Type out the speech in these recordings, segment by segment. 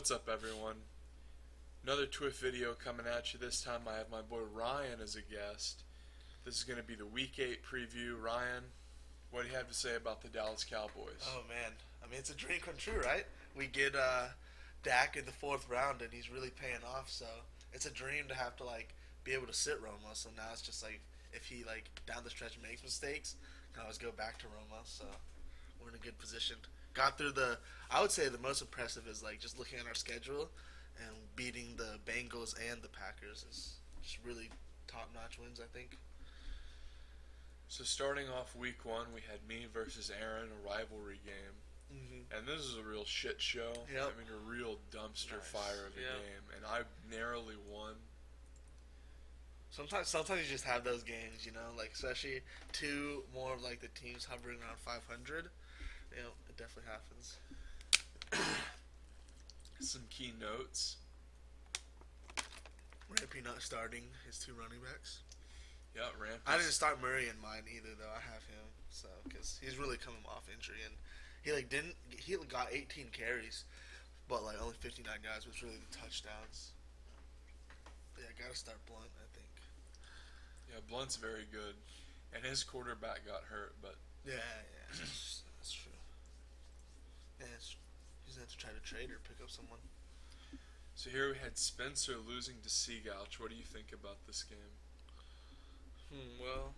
What's up, everyone? Another TWIF video coming at you. This time I have my boy Ryan as a guest. This is going to be the Week 8 preview. Ryan, what do you have to say about the Dallas Cowboys? Oh, man. I mean, it's a dream come true, right? We get Dak in the 4th round, and he's really paying off, so it's a dream to have to, be able to sit Romo. So now it's just, if he, down the stretch makes mistakes, can always go back to Romo. So we're in a good position. Got through I would say the most impressive is, just looking at our schedule and beating the Bengals and the Packers is just really top-notch wins, I think. So starting off Week 1, we had me versus Aaron, a rivalry game. Mm-hmm. And this is a real shit show. Yep. I mean, a real dumpster fire of a game. And I narrowly won. Sometimes you just have those games, especially two more of the teams hovering around 500. It definitely happens. Some key notes. Rampy not starting his 2 running backs. Yeah, Rampy. I didn't start Murray in mine either, though. I have him, so because he's really coming off injury, and he got 18 carries, but only 59 guys, which really the touchdowns. Yeah, gotta start Blunt, I think. Yeah, Blunt's very good, and his quarterback got hurt, but yeah, that's true. Yeah, he's gonna have to try to trade or pick up someone. So here we had Spencer losing to Seagouch. What do you think about this game? Well,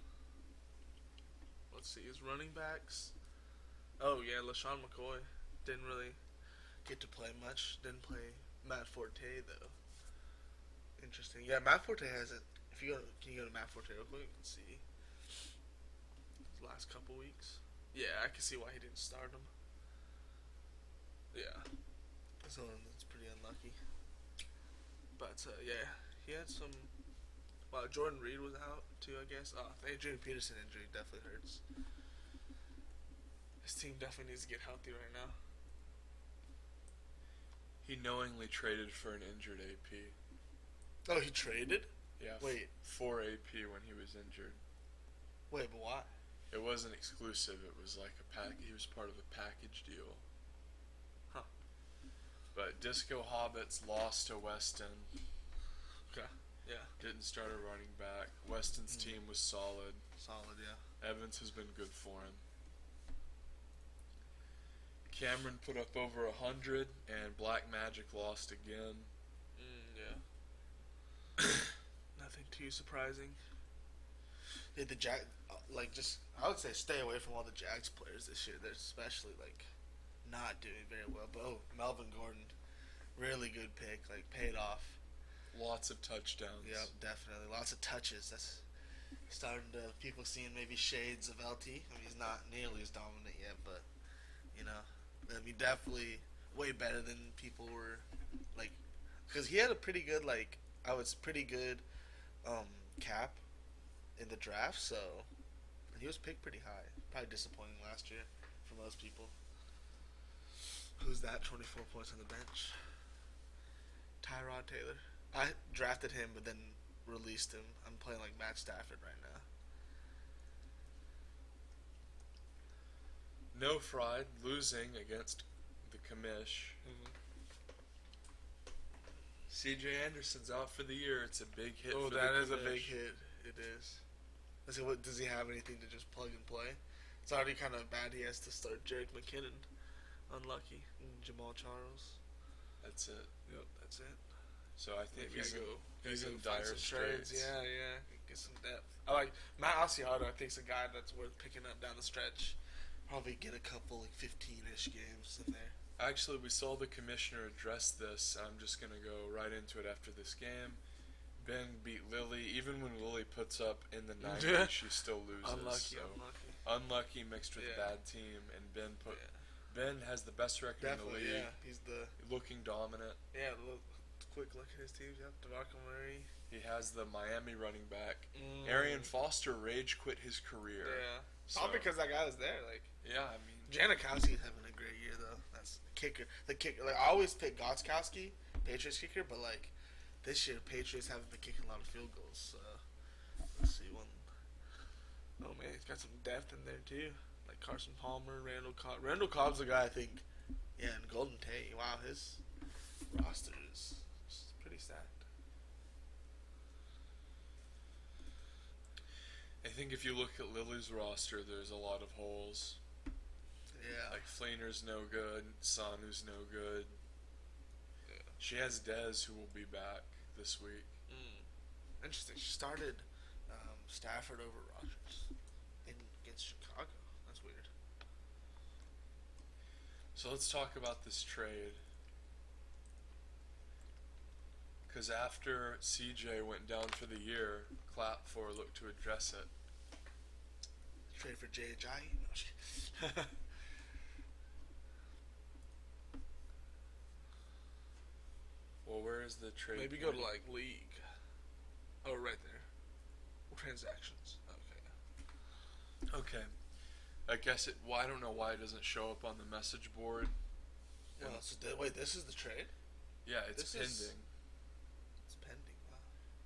let's see. His running backs. Oh, yeah, LaShawn McCoy didn't really get to play much. Didn't play Matt Forte, though. Interesting. Yeah, Matt Forte hasn't. Can you go to Matt Forte real quick and see his last couple weeks? Yeah, I can see why he didn't start him. Yeah. So that's pretty unlucky. But, yeah, he had some. Well, Jordan Reed was out, too, I guess. The Adrian Peterson injury definitely hurts. His team definitely needs to get healthy right now. He knowingly traded for an injured AP. Oh, he traded? Yeah. Wait. For AP when he was injured. Wait, but why? It wasn't exclusive. It was like a pack. He was part of a package deal. Huh. But Disco Hobbits lost to Weston. Okay. Yeah. Didn't start a running back. Weston's team was solid. Solid, yeah. Evans has been good for him. Cameron put up over 100, and Black Magic lost again. Yeah. Nothing too surprising. Yeah, I would say stay away from all the Jags players this year. They're especially, not doing very well. But, Melvin Gordon, really good pick. Paid off. Lots of touchdowns. Yep, definitely. Lots of touches. That's starting to people seeing maybe shades of LT. I mean, he's not nearly as dominant yet, but definitely way better than people were because he had a pretty good pretty good cap in the draft. So and he was picked pretty high. Probably disappointing last year for most people. Who's that? 24 points on the bench. Tyrod Taylor. I drafted him, but then released him. I'm playing Matt Stafford right now. No Fried losing against the Commish. C.J. Anderson's out for the year. It's a big hit. Oh, for that the is a Commish. big hit. It is. Let's see, what does he have anything to just plug and play? It's already kind of bad. He has to start Jerick McKinnon. Unlucky. And Jamal Charles. That's it. Yep, that's it. So I think Maybe he's in dire straits. Yeah. Get some depth. I like Matt Asiata. I think is a guy that's worth picking up down the stretch. Probably get a couple 15-ish games in there. Actually, we saw the commissioner address this. I'm just gonna go right into it after this game. Ben beat Lily. Even when Lily puts up in the 90s, she still loses. Unlucky mixed with a bad team, and Ben has the best record Definitely, in the league. Yeah, he's looking dominant. Yeah, quick look at his teams. Yep, DeMarco Murray. He has the Miami running back. Arian Foster rage quit his career. Yeah, all because that guy was there. Yeah, I mean, Janikowski's having a great year though. That's the kicker. I always pick Gostkowski, Patriots kicker, but this year Patriots haven't been kicking a lot of field goals. So let's see one. Oh man, he's got some depth in there too. Carson Palmer, Randall Cobb. Randall Cobb's the guy I think. Yeah, and Golden Tate. Wow, think if you look at Lily's roster, there's a lot of holes. Yeah. Like Flainer's no good, Sanu's no good. Yeah. She has Dez, who will be back this week. Interesting. She started Stafford over Rodgers against Chicago. That's weird. So let's talk about this trade. Because after CJ went down for the year, Clap for looked to address it. Trade for J.J. Well, where is the trade? Maybe go to like league. Oh, right there. Transactions. Okay. I guess it. Well, I don't know why it doesn't show up on the message board. Well, wait, this is the trade? Yeah, it's pending. It's pending. Wow.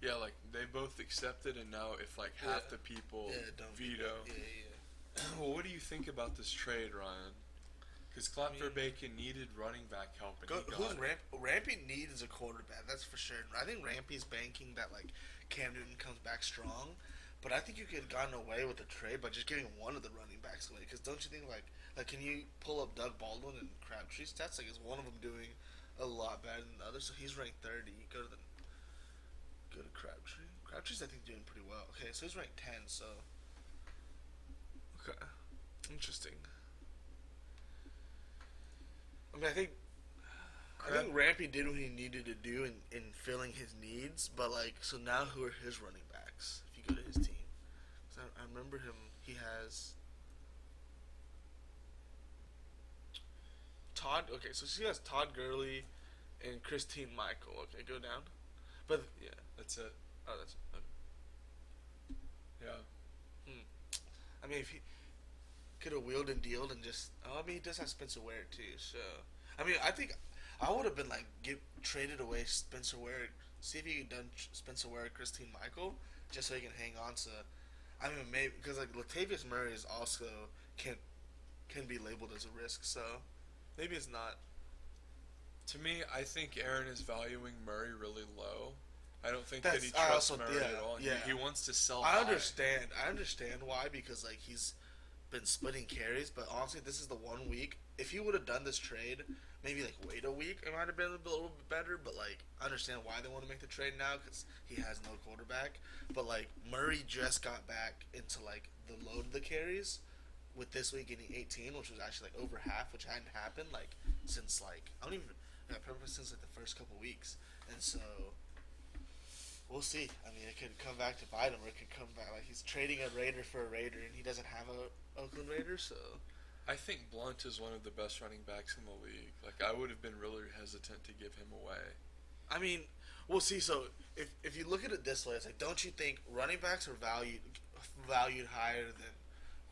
Yeah, like they both accepted, and now if like half the people veto. Yeah. Well, what do you think about this trade, Ryan? Because Clap for Bacon needed running back help, and Rampy needs a quarterback, that's for sure. I think Rampy's banking that like Cam Newton comes back strong, but I think you could have gotten away with the trade by just giving one of the running backs away. Because don't you think like can you pull up Doug Baldwin and Crabtree's stats? Like, is one of them doing a lot better than the other? So he's ranked 30. Go to Crabtree. Crabtree's I think doing pretty well. Okay, so he's ranked 10. So okay, interesting. I mean, I think Rampy did what he needed to do in filling his needs, but like, so now who are his running backs? If you go to his team, I remember him. He has Todd. Okay, so he has Todd Gurley and Christine Michael. Okay, go down. But yeah, that's it. Oh, that's okay. Yeah. I mean, if he could have wheeled and dealed and just. Oh, I mean, he does have Spencer Ware too. So, I mean, I think I would have been like traded away Spencer Ware. See if he could done Spencer Ware, Christine Michael, just so he can hang on to. I mean, maybe because like Latavius Murray is also can be labeled as a risk. So maybe it's not. To me, I think Aaron is valuing Murray really low. I don't think that he trusts Murray at all. Yeah. He wants to sell high. I understand why, because like he's been splitting carries, but honestly, this is the 1 week. If he would have done this trade, maybe like wait a week, it might have been a little bit better. But like, I understand why they want to make the trade now because he has no quarterback. But like, Murray just got back into like the load of the carries, with this week getting 18, which was actually like over half, which hadn't happened like since like probably since like the first couple weeks. And so we'll see. I mean, it could come back to bite him, or it could come back like he's trading a Raider for a Raider, and he doesn't have a Oakland Raider. So I think Blunt is one of the best running backs in the league. Like, I would have been really hesitant to give him away. I mean, we'll see. So if you look at it this way, it's like, don't you think running backs are valued higher than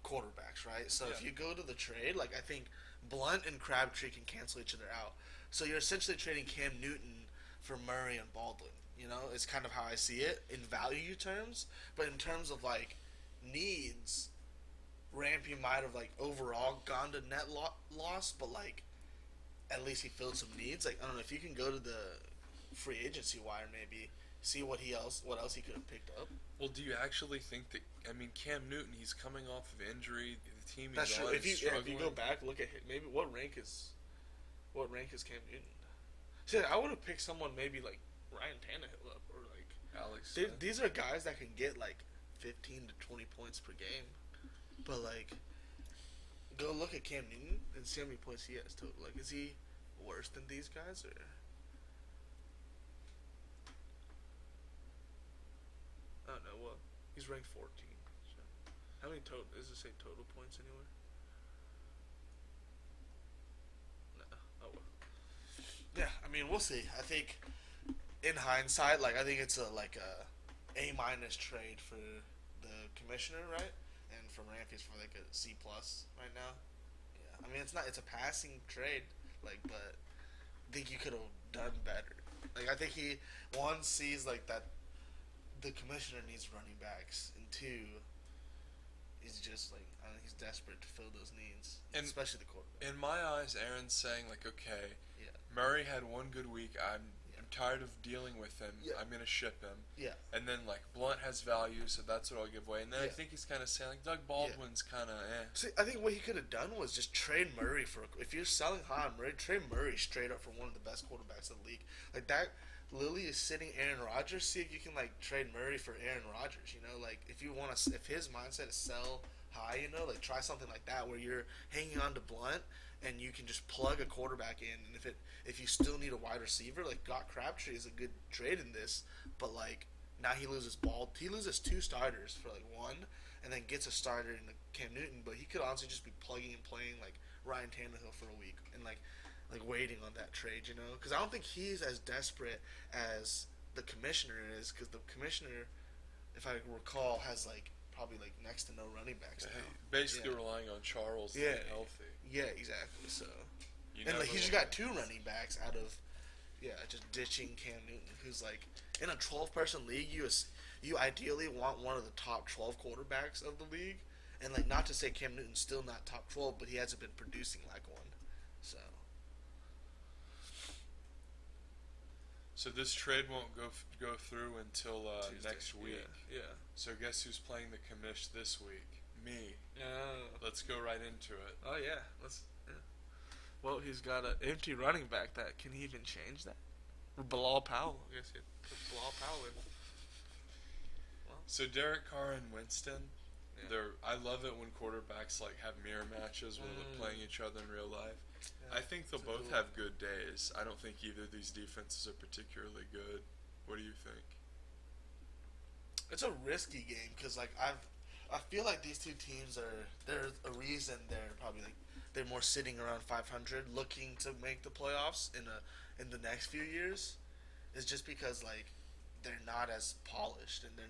quarterbacks, right? So if you go to the trade, like, I think Blunt and Crabtree can cancel each other out. So you're essentially trading Cam Newton for Murray and Baldwin. You know, it's kind of how I see it in value terms. But in terms of like needs, Rampy might have like overall gone to net loss, but like at least he filled some needs. Like, I don't know, if you can go to the free agency wire, maybe see what else he could have picked up. Well, do you actually think that? I mean, Cam Newton, he's coming off of injury. The team That's he's true. on If you go back, look at maybe what rank is Cam Newton? See, I would have picked someone maybe like Ryan Tannehill up, or like Alex. These are guys that can get like 15 to 20 points per game, but like, go look at Cam Newton and see how many points he has total. Like, is he worse than these guys, or? I don't know. Well, he's ranked 14. So. How many total? Does it say total points anywhere? No. Oh well. Yeah, I mean, we'll see. I think, in hindsight, like, I think it's a A- trade for the commissioner, right? And from Rampy's for like a C+ right now. Yeah, I mean, it's a passing trade, like, but I think you could have done better. Like, I think he sees like that the commissioner needs running backs, and two, he's just like, I don't know, he's desperate to fill those needs, and especially the quarterback. In my eyes, Aaron's saying like, okay, Murray had one good week. I'm I'm tired of dealing with him. Yeah. I'm gonna ship him. Yeah. And then like Blunt has value, so that's what I'll give away. And then I think he's kind of saying like Doug Baldwin's kind of See, I think what he could have done was just trade Murray for. If you're selling high on Murray, trade Murray straight up for one of the best quarterbacks in the league. Like that. Lily is sitting Aaron Rodgers. See if you can like trade Murray for Aaron Rodgers. You know, like if you want to, if his mindset is sell high, you know, like try something like that where you're hanging on to Blunt and you can just plug a quarterback in. And if you still need a wide receiver, like Crabtree is a good trade in this, but like now he loses 2 starters for like one, and then gets a starter in Cam Newton. But he could honestly just be plugging and playing like Ryan Tannehill for a week and like waiting on that trade, you know? Because I don't think he's as desperate as the commissioner is, because the commissioner, if I recall, has, like, probably, like, next to no running backs now. Basically relying on Charles to get healthy. Yeah, exactly, so... And, like, he's just got 2 running backs out of, just ditching Cam Newton, who's, like, in a 12-person league, you ideally want one of the top 12 quarterbacks of the league, and, like, not to say Cam Newton's still not top 12, but he hasn't been producing like one, so... So this trade won't go through until next week. Yeah. So guess who's playing the commish this week? Me. Oh. Let's go right into it. Oh yeah. Well, he's got an empty running back. Can he even change that? Or Bilal Powell. I guess he'd put Bilal Powell in. Well. So Derek Carr and Winston. Yeah. I love it when quarterbacks like have mirror matches when they're playing each other in real life. Yeah, I think they'll both have good days. I don't think either of these defenses are particularly good. What do you think? It's a risky game because like I feel like these two teams there's a reason they're more sitting around 500, looking to make the playoffs in the next few years. Is just because like they're not as polished and they're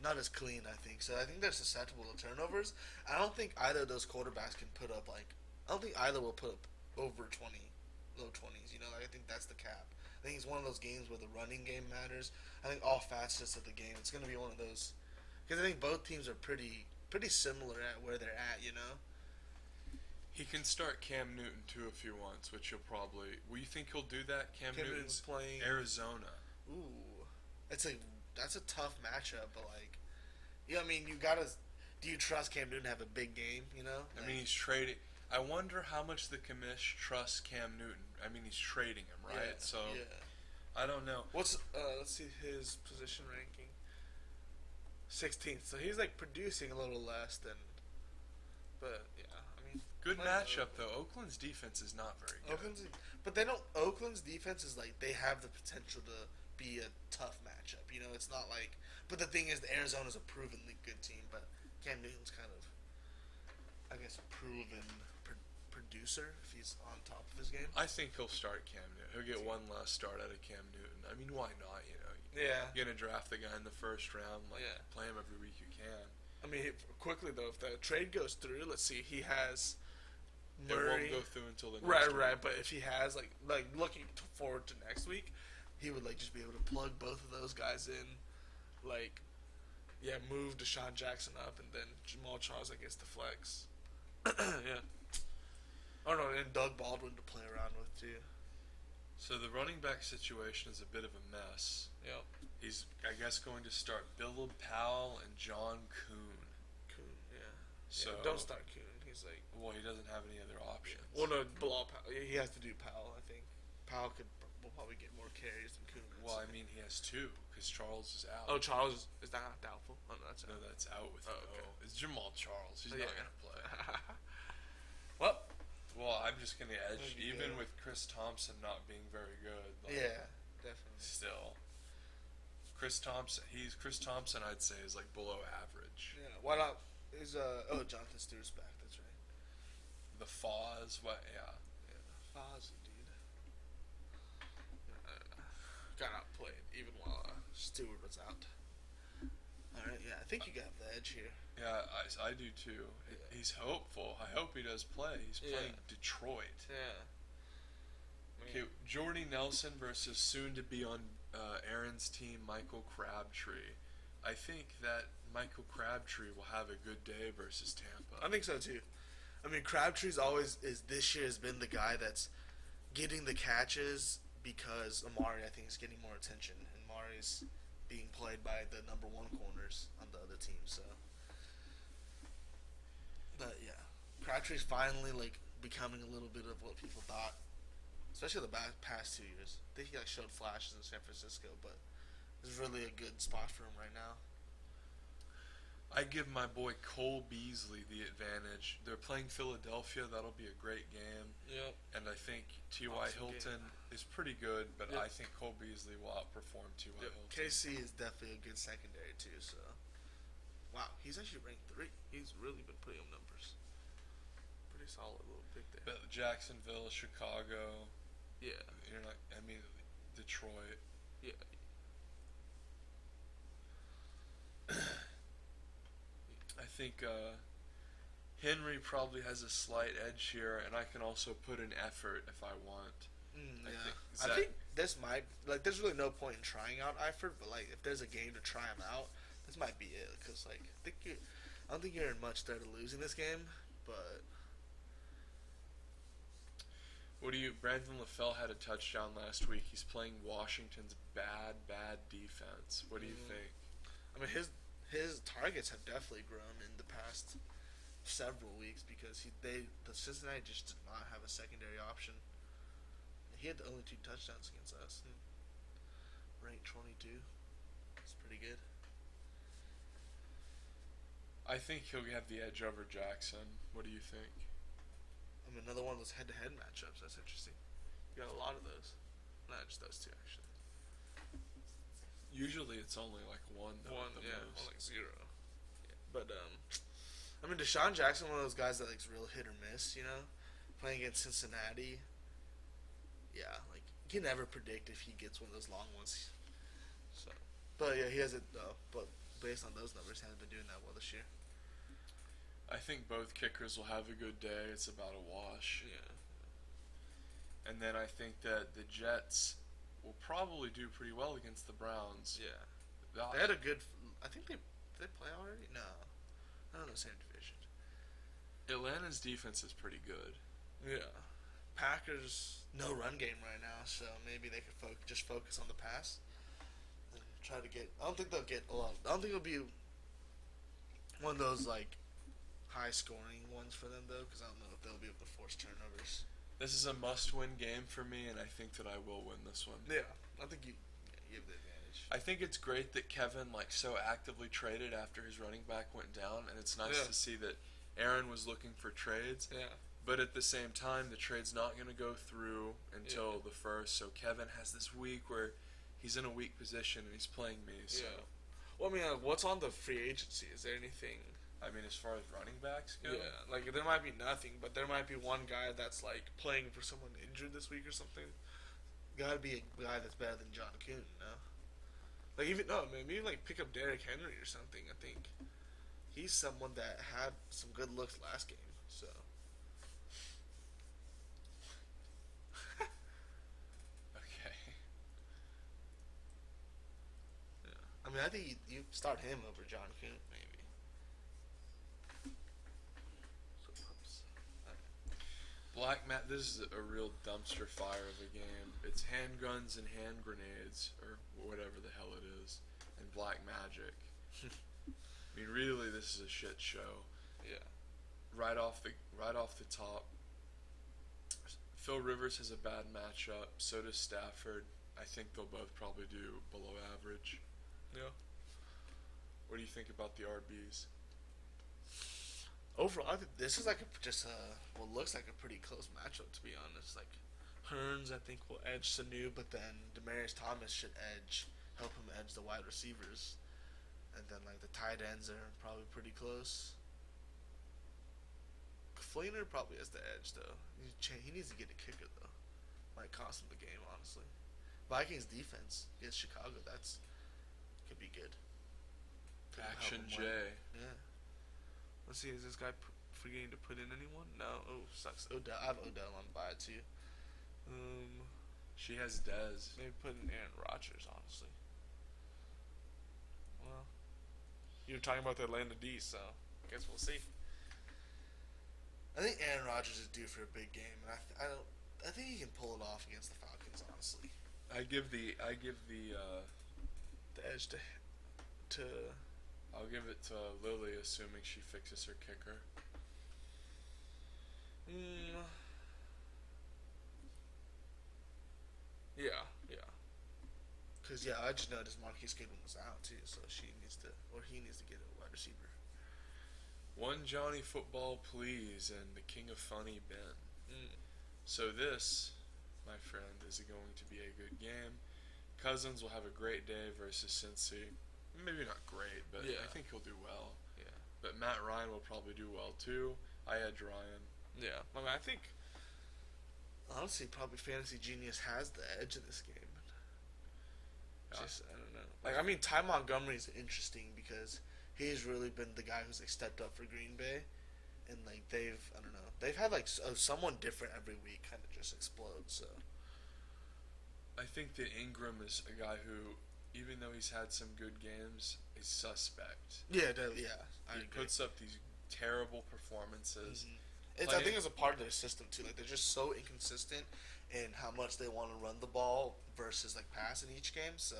not as clean. I think so. I think they're susceptible to turnovers. I don't think either of those quarterbacks can put up like. I don't think either will put up over 20, low 20s. You know, like, I think that's the cap. I think it's one of those games where the running game matters. I think all facets of the game. It's going to be one of those because I think both teams are pretty similar at where they're at. You know. He can start Cam Newton too if he wants, which he'll probably. Will you think he'll do that? Cam Newton's playing Arizona. Ooh, that's a tough matchup, but like, I mean, you gotta. Do you trust Cam Newton to have a big game? You know. I mean, he's trading. I wonder how much the commish trusts Cam Newton. I mean, he's trading him, right? So, I don't know. Let's see his position ranking. 16th. So he's like producing a little less than. But yeah, I mean. Good matchup though. Oakland's defense is not very good. Oakland's defense is like they have the potential to be a tough matchup. You know, it's not like. But the thing is, Arizona's a provenly good team, but Cam Newton's kind of, I guess, proven producer if he's on top of his game. I think he'll start Cam Newton. He'll get one last start out of Cam Newton. I mean, why not? You know. Yeah. You're gonna draft the guy in the first round. Play him every week you can. I mean, quickly though, if the trade goes through, let's see, he has. Murray. It won't go through until the next right. But if he has like looking forward to next week, he would like just be able to plug both of those guys in, like, move Deshaun Jackson up and then Jamal Charles I guess the flex. Yeah. Oh no, and Doug Baldwin to play around with too. So the running back situation is a bit of a mess. Yep. He's I guess going to start Bill Powell and John Kuhn. So don't start Kuhn. He's like. Well, he doesn't have any other options. Well, no, Bilal Powell. He has to do Powell. I think Powell will probably get more carries than Kuhn. Well, I mean, he has 2 because Charles is out. Oh, Charles is that not doubtful? Oh, no, that's out. No, that's out with okay. It's Jamal Charles. He's not gonna play. Well, I'm just gonna edge even with Chris Thompson not being very good. Like, yeah, definitely. Still, Chris Thompson. I'd say is like below average. Yeah. Why not? Jonathan Stewart's back. That's right. The Foz, what? Yeah. Foz, indeed. Got outplayed even while Stewart was out. All right, I think you got the edge here. Yeah, I do too. Yeah. He's hopeful. I hope he does play. He's playing Detroit. Yeah. Okay, Jordy Nelson versus soon to be on Aaron's team, Michael Crabtree. I think that Michael Crabtree will have a good day versus Tampa. I think so too. I mean, Crabtree's this year has been the guy that's getting the catches, because Amari, I think, is getting more attention, and Amari's being played by the number one corners on the other team. So, but yeah, Crabtree's finally like becoming a little bit of what people thought, especially the past 2 years. I think he like showed flashes in San Francisco, but it's really a good spot for him right now. I give my boy Cole Beasley the advantage. They're playing Philadelphia. That'll be a great game. Yep. And I think T.Y. Hilton is pretty good, but I think Cole Beasley will outperform T.Y. Hilton. KC is definitely a good secondary too. So, wow, he's actually ranked 3. He's really been putting up numbers. Pretty solid little pick there. But Jacksonville, Chicago. Yeah. You're not. I mean, Detroit. Yeah. I think Henry probably has a slight edge here, and I can also put in effort if I want. I think this might there's really no point in trying out Eifert, but like if there's a game to try him out, this might be it. Because like I don't think you're in much threat of losing this game, but. Brandon LaFell had a touchdown last week. He's playing Washington's bad defense. What do you think? I mean, his targets have definitely grown in the past several weeks because the Cincinnati just did not have a secondary option. He had the only 2 touchdowns against us. Ranked 22. That's pretty good. I think he'll have the edge over Jackson. What do you think? I mean, another one of those head-to-head matchups. That's interesting. You got a lot of those. Not just those 2, actually. Usually it's only like one, though. One, or like 0. Yeah. But, I mean, Deshaun Jackson, one of those guys that likes real hit or miss, you know? Playing against Cincinnati. Yeah, like, you can never predict if he gets one of those long ones. So, but yeah, he hasn't, but based on those numbers, he hasn't been doing that well this year. I think both kickers will have a good day. It's about a wash. Yeah. And then I think that the Jets will probably do pretty well against the Browns. Yeah. They had a good. I think did they play already? No. I don't know, same division. Atlanta's defense is pretty good. Yeah. Packers, no run game right now, so maybe they could just focus on the pass and try to get. I don't think they'll get a lot. I don't think it'll be one of those like high scoring ones for them though, because I don't know if they'll be able to force turnovers. This is a must-win game for me, and I think that I will win this one. Yeah, I think you have the advantage. I think it's great that Kevin so actively traded after his running back went down, and it's nice to see that Aaron was looking for trades. Yeah. But at the same time, the trade's not going to go through until the 1st, so Kevin has this week where he's in a weak position and he's playing me. So. Yeah. Well, I mean, what's on the free agency? Is there anything? I mean, as far as running backs go? Yeah, like there might be nothing, but there might be one guy that's like playing for someone injured this week or something. Gotta be a guy that's better than John Kuhn, no? Like maybe like pick up Derrick Henry or something. I think he's someone that had some good looks last game, so. Okay. Yeah, I mean, I think you start him over John Kuhn, maybe. This is a real dumpster fire of a game. It's handguns and hand grenades, or whatever the hell it is, and black magic. I mean, really, this is a shit show. Yeah. Right off the top, Phil Rivers has a bad matchup. So does Stafford. I think they'll both probably do below average. Yeah. What do you think about the RBs? Overall, I think this is like what looks like a pretty close matchup, to be honest. Like, Hearns, I think, will edge Sanu, but then Demaryius Thomas should help him edge the wide receivers. And then, like, the tight ends are probably pretty close. Fleener probably has the edge, though. He needs to get a kicker, though. Might cost him the game, honestly. Vikings defense against Chicago, could be good. Action J. Yeah. Let's see, is this guy forgetting to put in anyone? No. Oh, sucks. Odell. I have Odell on bye, too. She has Dez. Maybe put in Aaron Rodgers, honestly. Well, you were talking about the Atlanta D, so I guess we'll see. I think Aaron Rodgers is due for a big game, and I think he can pull it off against the Falcons. Honestly, I give the edge to. I'll give it to Lily, assuming she fixes her kicker. Yeah. Because I just noticed Marquise Goodwin was out too, so he needs to get a wide receiver. One Johnny Football, please, and the King of Funny, Ben. So this, my friend, is going to be a good game. Cousins will have a great day versus Cincy. Maybe not great, but I think he'll do well. Yeah. But Matt Ryan will probably do well too. I edge Ryan. Yeah. I mean, I think honestly, probably Fantasy Genius has the edge in this game. Just I don't know. Like, I mean, Ty Montgomery's interesting because he's really been the guy who's like stepped up for Green Bay, and like they've had like someone different every week, kind of just explode. So I think that Ingram is a guy who, even though he's had some good games, is suspect. Yeah. He puts up these terrible performances. I think it's a part of their system too. Like, they're just so inconsistent in how much they want to run the ball versus like pass in each game. So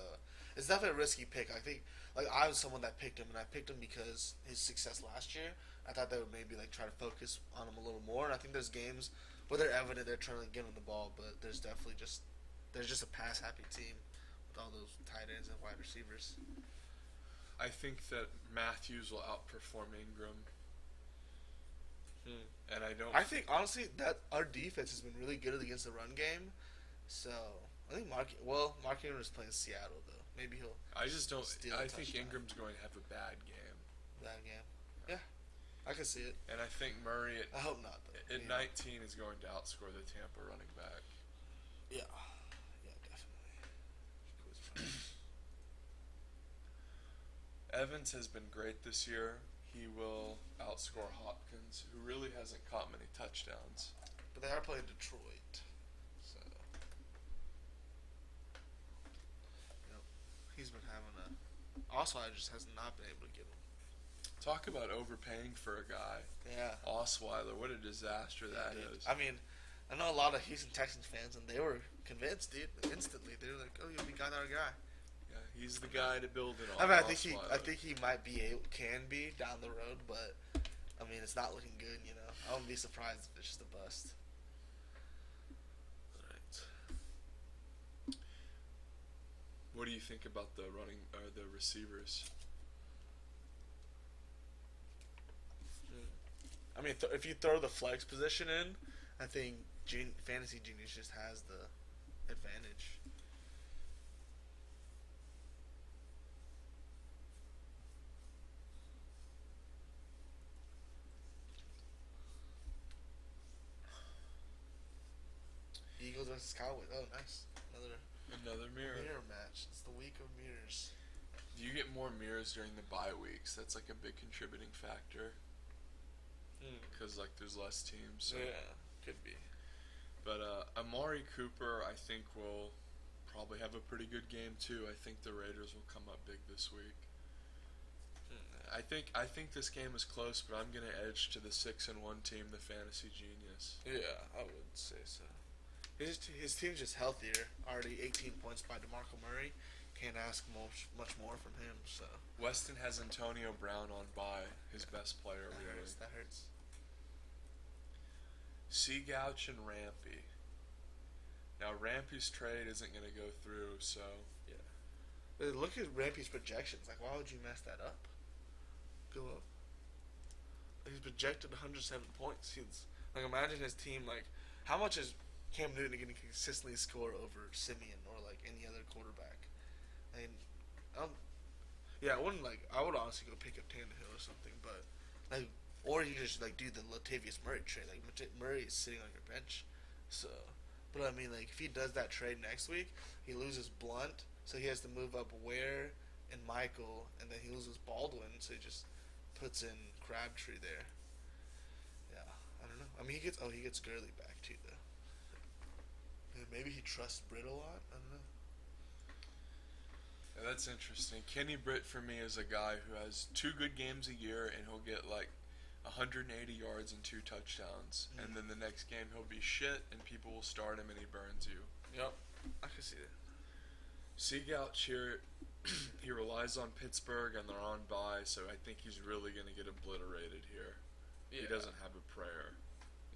it's definitely a risky pick. I think like I was someone that picked him, and I picked him because his success last year. I thought they would maybe like try to focus on him a little more. And I think there's games where they're evident they're trying to get him the ball, but there's definitely just a pass happy team with all those tight ends and wide receivers. I think that Matthews will outperform Ingram. And I think honestly that our defense has been really good against the run game. So I think Mark Ingram is playing Seattle though. Maybe he'll. I think Ingram's going to have a bad game. Yeah, I can see it. And I think Murray I hope not though. At 19 is going to outscore the Tampa running back. Yeah, definitely. Evans has been great this year. He will outscore Hopkins, who really hasn't caught many touchdowns. But they are playing Detroit, so he's been having a. Also, I just has not been able to get him. Talk about overpaying for a guy. Yeah. Osweiler, what a disaster that is. I mean, I know a lot of Houston Texans fans, and they were convinced, dude. Instantly, they were like, "Oh, we got our guy." He's the guy to build it on. I mean, I think he can be down the road, but I mean, it's not looking good. I wouldn't be surprised if it's just a bust. All right. What do you think about the the receivers? I mean, if you throw the flex position in, I think Fantasy Genius just has the advantage. Eagles versus Cowboys. Oh, nice. Another mirror match. It's the week of mirrors. Do you get more mirrors during the bye weeks? That's like a big contributing factor. Because like there's less teams. So. Yeah, could be. But Amari Cooper, I think, will probably have a pretty good game too. I think the Raiders will come up big this week. I think this game is close, but I'm gonna edge to the 6-1 team, the Fantasy Genius. Yeah, I would say so. His team's just healthier. Already 18 points by DeMarco Murray. Can't ask much more from him. So Weston has Antonio Brown on bye, his best player. That hurts. Seagouch and Rampy. Now Rampy's trade isn't going to go through, so yeah. But look at Rampy's projections. Like, why would you mess that up? Go up. He's projected 107 points. Like, imagine his team. Like, how much is Cam Newton going to consistently score over Simeon or like any other quarterback? I mean, I would honestly go pick up Tannehill or something, but like, or you just like do the Latavius Murray trade. Like, Murray is sitting on your bench, so. But I mean, like, if he does that trade next week, he loses Blunt, so he has to move up Ware and Michael, and then he loses Baldwin, so he just puts in Crabtree there. Yeah, I don't know. I mean, he gets Gurley back too, though. Maybe he trusts Britt a lot. I don't know. Yeah, that's interesting. Kenny Britt for me is a guy who has 2 good games a year, and he'll get like 180 yards and 2 touchdowns, and then the next game he'll be shit, and people will start him, and he burns you. Yep, I can see that. Seagouch here, he relies on Pittsburgh, and they're on bye, so I think he's really going to get obliterated here. Yeah. He doesn't have a prayer.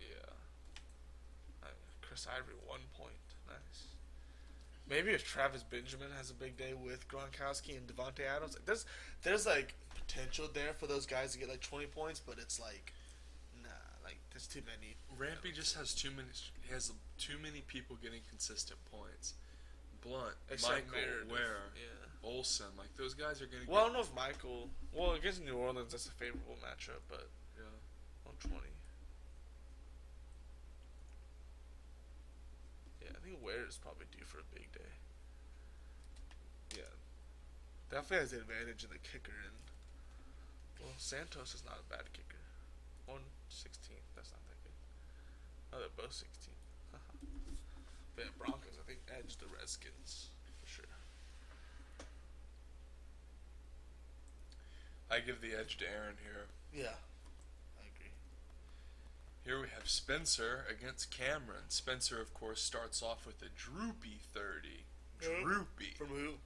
Yeah. Chris Ivory, 1 point. Nice. Maybe if Travis Benjamin has a big day with Gronkowski and Devontae Adams, like there's like potential there for those guys to get like 20 points, but it's like, nah, like there's too many. Rampy just has too many. He has too many people getting consistent points. Blunt, Michael, Meredith, Ware, Olsen, like those guys are going to. Well, I don't know if Michael. Well, against New Orleans, that's a favorable matchup, but yeah, 120. Yeah, I think Ware is probably due for a big day. Yeah, definitely has the advantage in the kicker, and well, Santos is not a bad kicker. 116, that's not that good. Oh, they're both 16. But yeah, Broncos, I think, edge the Redskins for sure. I give the edge to Aaron here. Yeah, I agree. Here we have Spencer against Cameron. Spencer, of course, starts off with a droopy 30. Droopy. From who?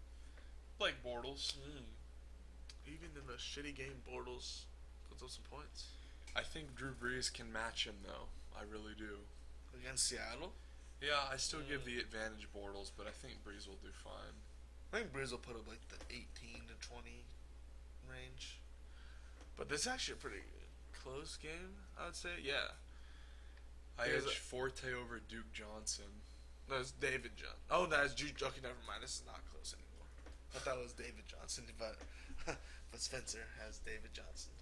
Blake Bortles. Even in a shitty game, Bortles puts up some points. I think Drew Brees can match him, though. I really do. Against Seattle? Yeah, I still give the advantage Bortles, but I think Brees will do fine. I think Brees will put up like the 18 to 20 range. But this is actually a pretty close game, I would say. Yeah. I edge Forte over Duke Johnson. No, it's David Johnson. Oh, that's Duke. Okay, never mind. This is not close anymore. I thought it was David Johnson, but Spencer has David Johnson.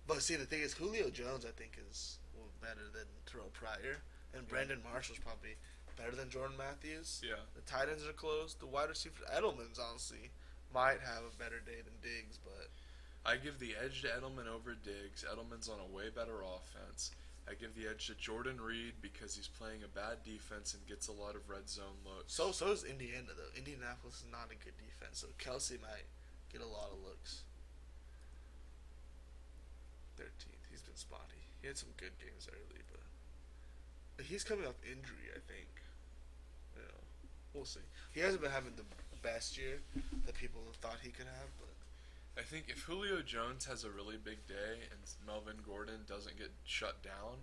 But see, the thing is, Julio Jones, I think, is better than Terrell Pryor. And Brandon Marshall's probably better than Jordan Matthews. Yeah. The tight ends are close. The wide receiver, Edelman's honestly might have a better day than Diggs, but I give the edge to Edelman over Diggs. Edelman's on a way better offense. I give the edge to Jordan Reed because he's playing a bad defense and gets a lot of red zone looks. So is Indiana, though. Indianapolis is not a good defense, so Kelsey might get a lot of looks. 13th. He's been spotty. He had some good games early, but he's coming off injury, I think. You know, we'll see. He hasn't been having the best year that people thought he could have, but I think if Julio Jones has a really big day and Melvin Gordon doesn't get shut down,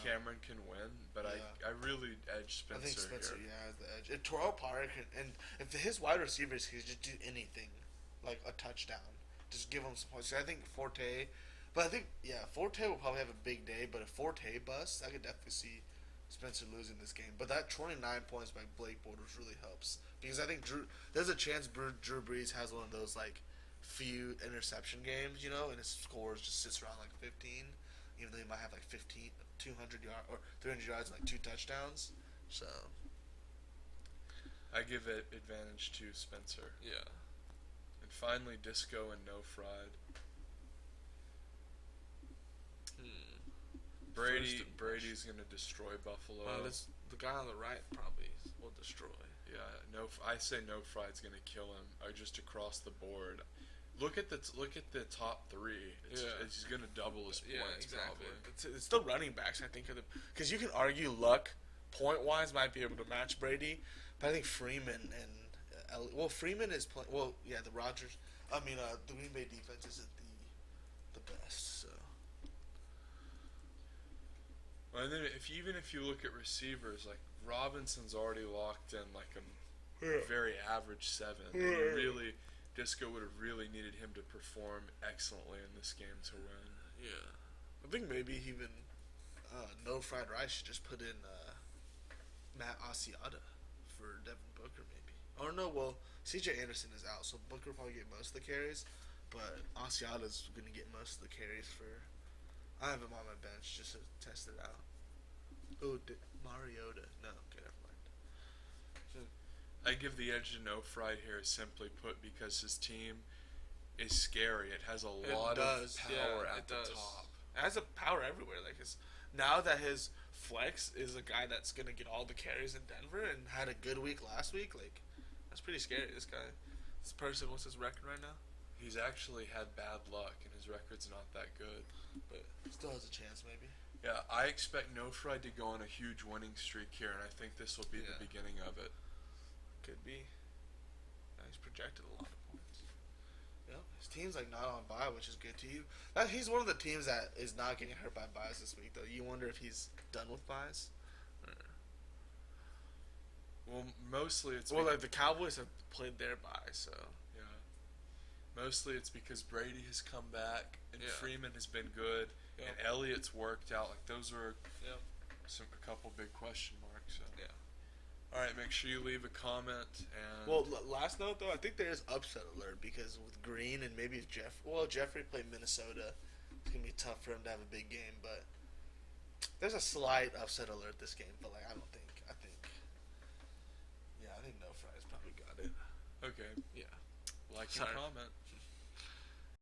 Cameron can win. But I really edge Spencer. I think Spencer, here. Has the edge. If Terrell Pryor can, and if his wide receivers can just do anything, like a touchdown, just give him some points. So I think Forte, but I think Forte will probably have a big day. But if Forte busts, I could definitely see Spencer losing this game. But that 29 points by Blake Bortles really helps because I think there's a chance Drew Brees has one of those like few interception games, you know, and his scores just sits around like 15, even though he might have like 200 yards or 300 yards and like 2 touchdowns. So I give it advantage to Spencer. Yeah. And finally, Disco and No Fried. Brady's gonna destroy Buffalo. The guy on the right probably will destroy. Yeah, I say No Fried's gonna kill him. Just across the board. Look at the top 3. He's gonna double his points. Exactly. Probably. It's the running backs, I think, because you can argue Luck point wise might be able to match Brady, but I think Freeman and Freeman is playing. Well, yeah, the Green Bay defense isn't the best. So. Well, and then even if you look at receivers, like Robinson's already locked in like a very average 7. Disco would have really needed him to perform excellently in this game to win. Yeah, I think maybe even No Fried Rice should just put in Matt Asiata for Devin Booker maybe. Or no, well C.J. Anderson is out, so Booker will probably get most of the carries, but Asiata's going to get most of the carries for. I have him on my bench just to test it out. Oh, Mariota. No, okay, never mind. I give the edge to No Fried here, simply put, because his team is scary. It has a lot of power at the top. It has a power everywhere. Like now that his flex is a guy that's gonna get all the carries in Denver and had a good week last week, like that's pretty scary. This guy, this person, what's his record right now? He's actually had bad luck, and his record's not that good. But still has a chance, maybe. Yeah, I expect No Fried to go on a huge winning streak here, and I think this will be the beginning of it. Could be. He's projected a lot of points. Yeah, his team's like not on bye, which is good to you. He's one of the teams that is not getting hurt by buys this week, though. You wonder if he's done with buys. Well, mostly it's like the Cowboys have played their bye, so yeah. Mostly it's because Brady has come back and Freeman has been good and Elliott's worked out. Like those are a couple big question marks. So. Yeah. All right, make sure you leave a comment. And well, last note though, I think there is upset alert because with Green and maybe if Jeffrey played Minnesota, it's gonna be tough for him to have a big game. But there's a slight upset alert this game, but like I think No Fries probably got it. Okay. Yeah. Like and comment.